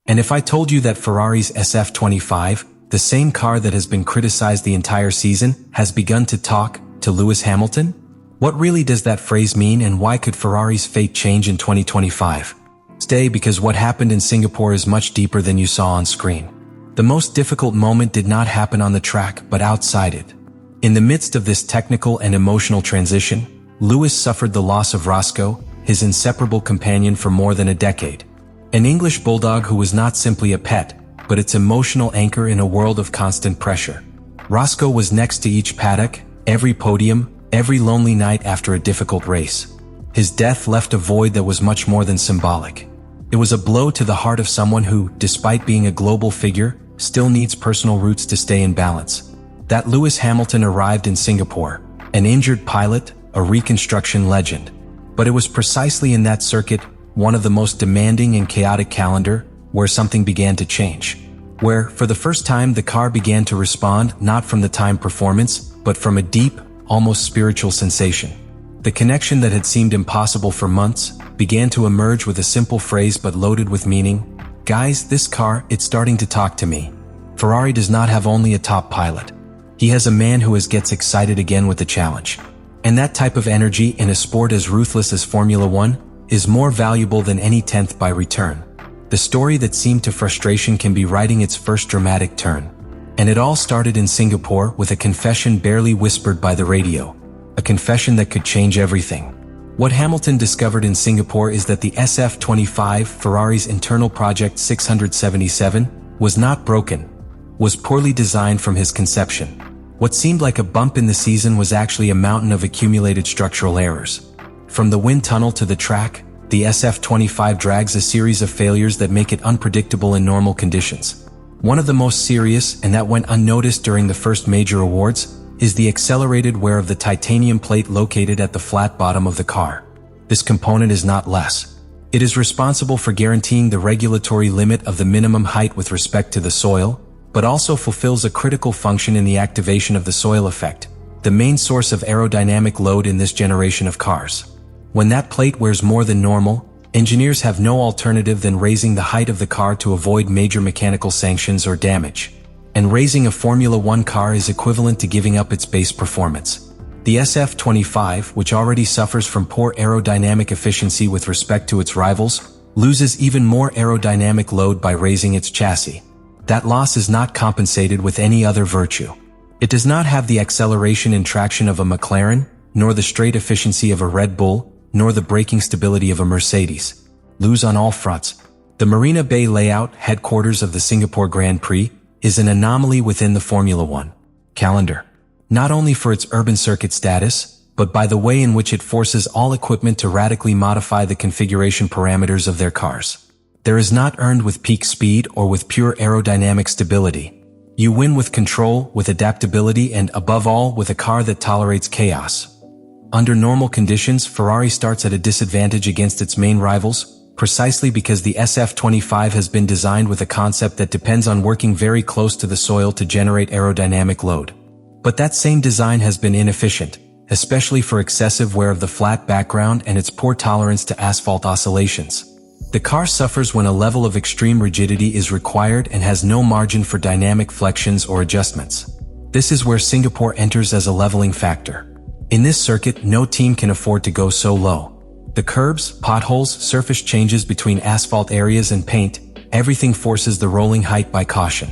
And if I told you that Ferrari's SF25, the same car that has been criticized the entire season, has begun to talk to Lewis Hamilton? What really does that phrase mean, and why could Ferrari's fate change in 2025? Stay, because what happened in Singapore is much deeper than you saw on screen. The most difficult moment did not happen on the track, but outside it. In the midst of this technical and emotional transition, Lewis suffered the loss of Roscoe, his inseparable companion for more than a decade. An English bulldog who was not simply a pet, but its emotional anchor in a world of constant pressure. Roscoe was next to each paddock, every podium, every lonely night after a difficult race. His death left a void that was much more than symbolic. It was a blow to the heart of someone who, despite being a global figure, still needs personal roots to stay in balance. That Lewis Hamilton arrived in Singapore, an injured pilot, a reconstruction legend. But it was precisely in that circuit, one of the most demanding and chaotic calendar, where something began to change. Where, for the first time, the car began to respond not from the time performance, but from a deep, almost spiritual sensation. The connection that had seemed impossible for months began to emerge with a simple phrase but loaded with meaning. Guys, this car, it's starting to talk to me. Ferrari does not have only a top pilot. He has a man who gets excited again with the challenge. And that type of energy in a sport as ruthless as Formula One is more valuable than any 10th by return. The story that seemed to frustration can be writing its first dramatic turn. And it all started in Singapore with a confession barely whispered by the radio. A confession that could change everything. What Hamilton discovered in Singapore is that the SF25, Ferrari's internal project 677, was not broken, was poorly designed from his conception. What seemed like a bump in the season was actually a mountain of accumulated structural errors. From the wind tunnel to the track, the SF25 drags a series of failures that make it unpredictable in normal conditions. One of the most serious, and that went unnoticed during the first major awards, is the accelerated wear of the titanium plate located at the flat bottom of the car. This component is not less. It is responsible for guaranteeing the regulatory limit of the minimum height with respect to the soil, but also fulfills a critical function in the activation of the soil effect, the main source of aerodynamic load in this generation of cars. When that plate wears more than normal, engineers have no alternative than raising the height of the car to avoid major mechanical sanctions or damage. And raising a Formula One car is equivalent to giving up its base performance. The SF25, which already suffers from poor aerodynamic efficiency with respect to its rivals, loses even more aerodynamic load by raising its chassis. That loss is not compensated with any other virtue. It does not have the acceleration and traction of a McLaren, nor the straight efficiency of a Red Bull, nor the braking stability of a Mercedes. Lose on all fronts. The Marina Bay layout, headquarters of the Singapore Grand Prix, is an anomaly within the Formula One calendar. Not only for its urban circuit status, but by the way in which it forces all equipment to radically modify the configuration parameters of their cars. There is not earned with peak speed or with pure aerodynamic stability. You win with control, with adaptability, and above all, with a car that tolerates chaos. Under normal conditions, Ferrari starts at a disadvantage against its main rivals, precisely because the SF25 has been designed with a concept that depends on working very close to the soil to generate aerodynamic load. But that same design has been inefficient, especially for excessive wear of the flat background and its poor tolerance to asphalt oscillations. The car suffers when a level of extreme rigidity is required and has no margin for dynamic flexions or adjustments. This is where Singapore enters as a leveling factor. In this circuit, no team can afford to go so low. The curbs, potholes, surface changes between asphalt areas and paint, everything forces the rolling height by caution.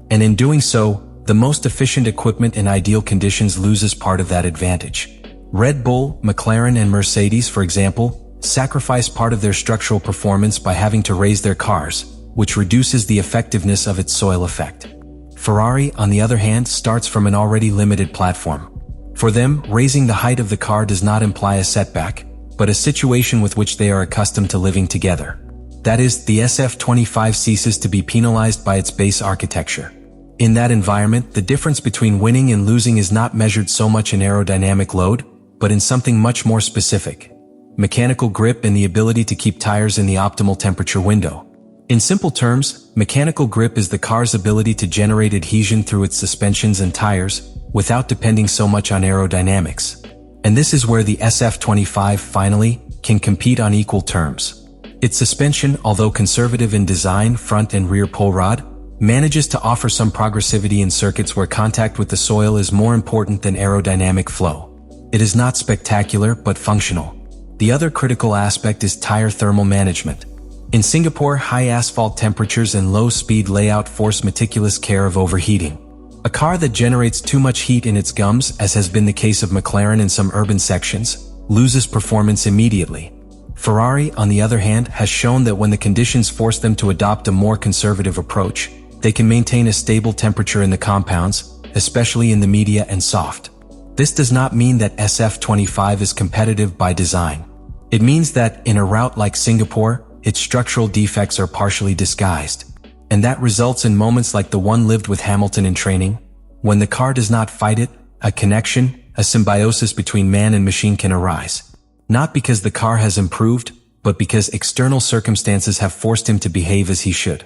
And in doing so, the most efficient equipment in ideal conditions loses part of that advantage. Red Bull, McLaren, and Mercedes, for example, sacrifice part of their structural performance by having to raise their cars, which reduces the effectiveness of its soil effect. Ferrari, on the other hand, starts from an already limited platform. For them, raising the height of the car does not imply a setback, but a situation with which they are accustomed to living together. That is, the SF25 ceases to be penalized by its base architecture. In that environment, the difference between winning and losing is not measured so much in aerodynamic load, but in something much more specific: mechanical grip and the ability to keep tires in the optimal temperature window. In simple terms, mechanical grip is the car's ability to generate adhesion through its suspensions and tires, without depending so much on aerodynamics. And this is where the SF25 finally can compete on equal terms. Its suspension, although conservative in design, front and rear pull rod, manages to offer some progressivity in circuits where contact with the soil is more important than aerodynamic flow. It is not spectacular, but functional. The other critical aspect is tire thermal management. In Singapore, high asphalt temperatures and low-speed layout force meticulous care of overheating. A car that generates too much heat in its gums, as has been the case of McLaren in some urban sections, loses performance immediately. Ferrari, on the other hand, has shown that when the conditions force them to adopt a more conservative approach, they can maintain a stable temperature in the compounds, especially in the media and soft. This does not mean that SF25 is competitive by design. It means that, in a route like Singapore, its structural defects are partially disguised. And that results in moments like the one lived with Hamilton in training. When the car does not fight it, a connection, a symbiosis between man and machine can arise. Not because the car has improved, but because external circumstances have forced him to behave as he should.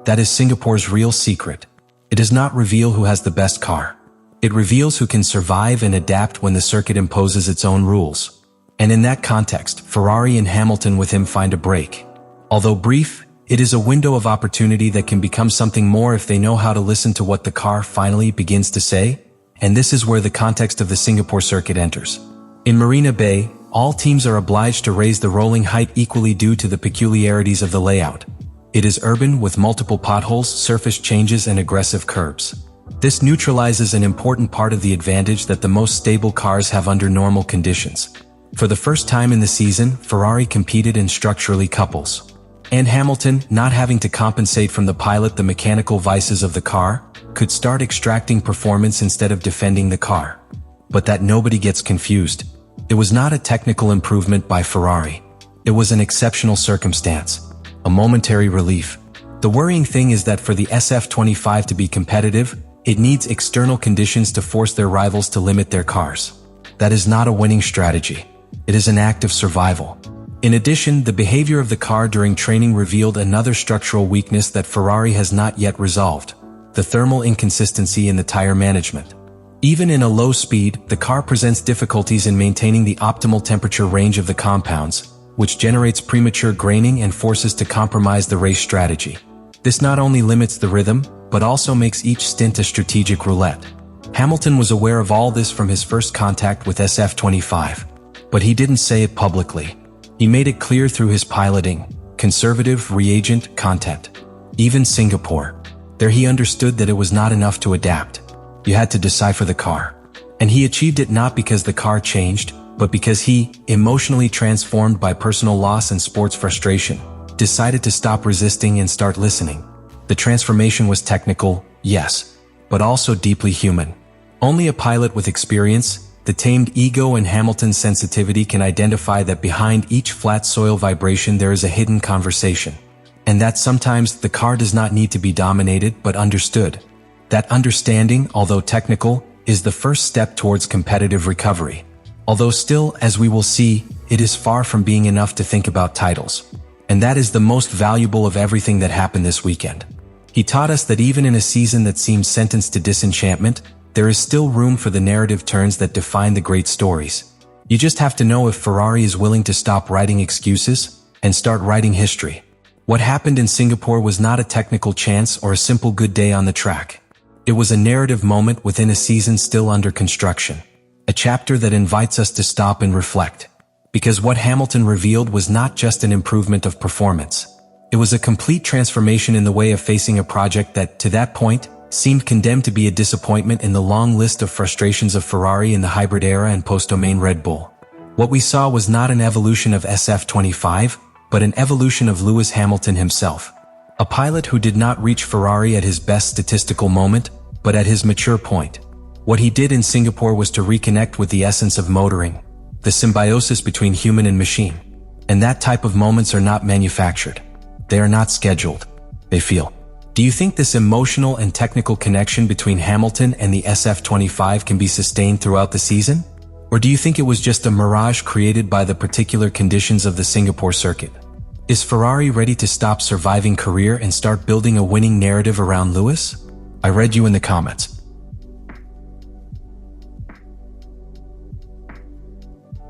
That is Singapore's real secret. It does not reveal who has the best car. It reveals who can survive and adapt when the circuit imposes its own rules. And in that context, Ferrari and Hamilton with him find a break. Although brief, it is a window of opportunity that can become something more if they know how to listen to what the car finally begins to say, and this is where the context of the Singapore circuit enters. In Marina Bay, all teams are obliged to raise the rolling height equally due to the peculiarities of the layout. It is urban with multiple potholes, surface changes, and aggressive curbs. This neutralizes an important part of the advantage that the most stable cars have under normal conditions. For the first time in the season, Ferrari competed in structurally couples. And Hamilton, not having to compensate from the pilot the mechanical vices of the car, could start extracting performance instead of defending the car. But that nobody gets confused. It was not a technical improvement by Ferrari. It was an exceptional circumstance, a momentary relief. The worrying thing is that for the SF25 to be competitive, it needs external conditions to force their rivals to limit their cars. That is not a winning strategy. It is an act of survival. In addition, the behavior of the car during training revealed another structural weakness that Ferrari has not yet resolved: the thermal inconsistency in the tire management. Even in a low speed, the car presents difficulties in maintaining the optimal temperature range of the compounds, which generates premature graining and forces to compromise the race strategy. This not only limits the rhythm, but also makes each stint a strategic roulette. Hamilton was aware of all this from his first contact with SF25, but he didn't say it publicly. He made it clear through his piloting, conservative reagent content. Even Singapore. There he understood that it was not enough to adapt. You had to decipher the car. And he achieved it not because the car changed, but because he, emotionally transformed by personal loss and sports frustration, decided to stop resisting and start listening. The transformation was technical, yes, but also deeply human. Only a pilot with experience, the tamed ego and Hamilton's sensitivity can identify that behind each flat soil vibration there is a hidden conversation. And that sometimes the car does not need to be dominated but understood. That understanding, although technical, is the first step towards competitive recovery. Although still, as we will see, it is far from being enough to think about titles. And that is the most valuable of everything that happened this weekend. He taught us that even in a season that seems sentenced to disenchantment, there is still room for the narrative turns that define the great stories. You just have to know if Ferrari is willing to stop writing excuses and start writing history. What happened in Singapore was not a technical chance or a simple good day on the track. It was a narrative moment within a season still under construction. A chapter that invites us to stop and reflect. Because what Hamilton revealed was not just an improvement of performance. It was a complete transformation in the way of facing a project that, to that point, seemed condemned to be a disappointment in the long list of frustrations of Ferrari in the hybrid era and post-domain Red Bull. What we saw was not an evolution of SF25, but an evolution of Lewis Hamilton himself. A pilot who did not reach Ferrari at his best statistical moment, but at his mature point. What he did in Singapore was to reconnect with the essence of motoring, the symbiosis between human and machine. And that type of moments are not manufactured. They are not scheduled. They feel. Do you think this emotional and technical connection between Hamilton and the SF25 can be sustained throughout the season? Or do you think it was just a mirage created by the particular conditions of the Singapore circuit? Is Ferrari ready to stop surviving career and start building a winning narrative around Lewis? I read you in the comments.